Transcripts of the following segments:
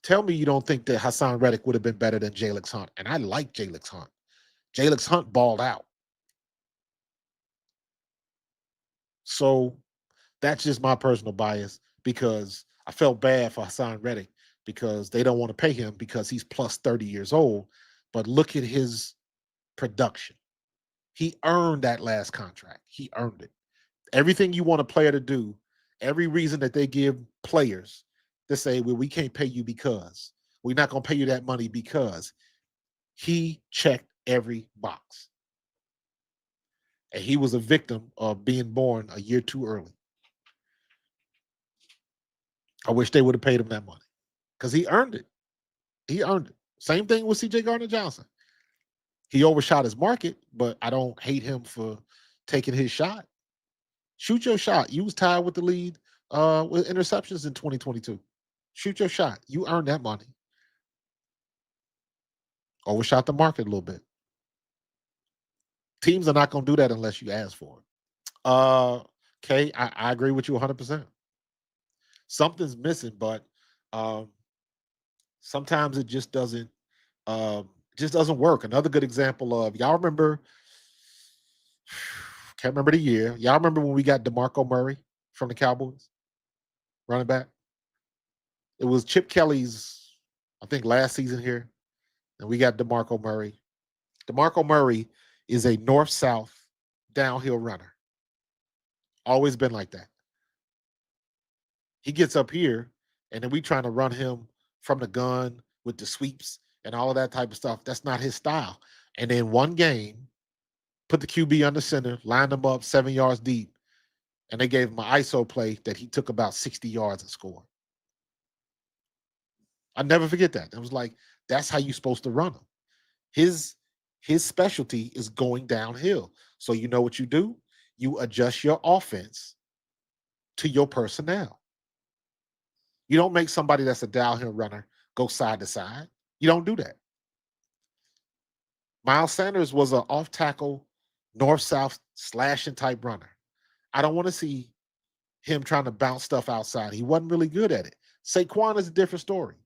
Tell me you don't think that Haason Reddick would have been better than Jalen Hunt. And I like Jalen Hunt. Jalen Hunt balled out. So that's just my personal bias because I felt bad for Haason Reddick because they don't want to pay him because he's plus 30 years old. But look at his production. He earned that last contract. He earned it. Everything you want a player to do, every reason that they give players to say, well, we can't pay you because we're not going to pay you that money because he checked every box. And he was a victim of being born a year too early. I wish they would have paid him that money because he earned it. He earned it. Same thing with CJ Gardner Johnson. He overshot his market, but I don't hate him for taking his shot. Shoot your shot. You was tied with the lead with interceptions in 2022. Shoot your shot. You earned that money. Overshot the market a little bit. Teams are not going to do that unless you ask for it. Okay, I agree with you 100%. Something's missing, but um, sometimes it just doesn't work. Another good example of y'all remember, can't remember the year. Y'all remember when we got DeMarco Murray from the Cowboys, running back? It was Chip Kelly's, I think, last season here, and we got DeMarco Murray. DeMarco Murray is a north-south downhill runner. Always been like that. He gets up here, and then we trying to run him from the gun with the sweeps and all of that type of stuff. That's not his style. And then one game, put the QB under center, lined him up 7 yards deep, and they gave him an ISO play that he took about 60 yards and scored. I never forget that. It was like, that's how you're supposed to run him. His specialty is going downhill. So you know what you do? You adjust your offense to your personnel. You don't make somebody that's a downhill runner go side to side. You don't do that. Miles Sanders was an off tackle, north south slashing type runner. I don't want to see him trying to bounce stuff outside. He wasn't really good at it. Saquon is a different story.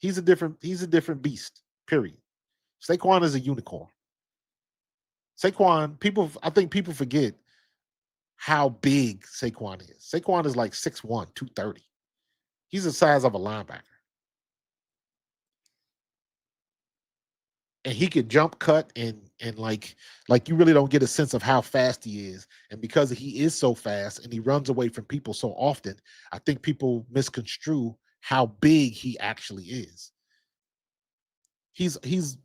He's a different beast. Period. Saquon is a unicorn. Saquon, I think people forget how big Saquon is. Saquon is like 6'1", 230. He's the size of a linebacker. And he could jump cut and like you really don't get a sense of how fast he is. And because he is so fast and he runs away from people so often, I think people misconstrue how big he actually is. He's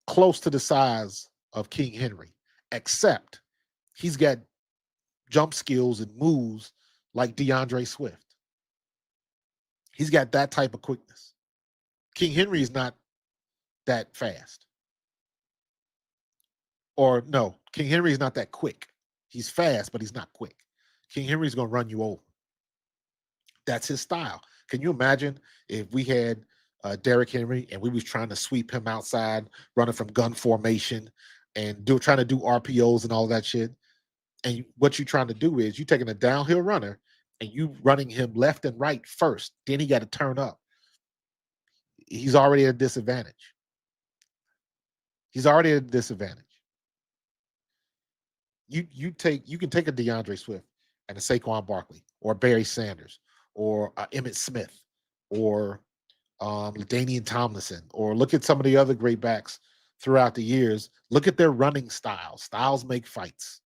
close to the size of King Henry, except he's got jump skills and moves like DeAndre Swift. He's got that type of quickness. King Henry is not that fast. Or no, King Henry is not that quick. He's fast, but he's not quick. King Henry's going to run you over. That's his style. Can you imagine if we had Derrick Henry and we was trying to sweep him outside, running from gun formation and trying to do RPOs and all that shit? And what you're trying to do is you taking a downhill runner and you running him left and right first. Then he got to turn up. He's already at a disadvantage. He's already at a disadvantage. You can take a DeAndre Swift and a Saquon Barkley or Barry Sanders or Emmitt Smith or LaDainian Tomlinson, or look at some of the other great backs throughout the years. Look at their running styles. Styles make fights.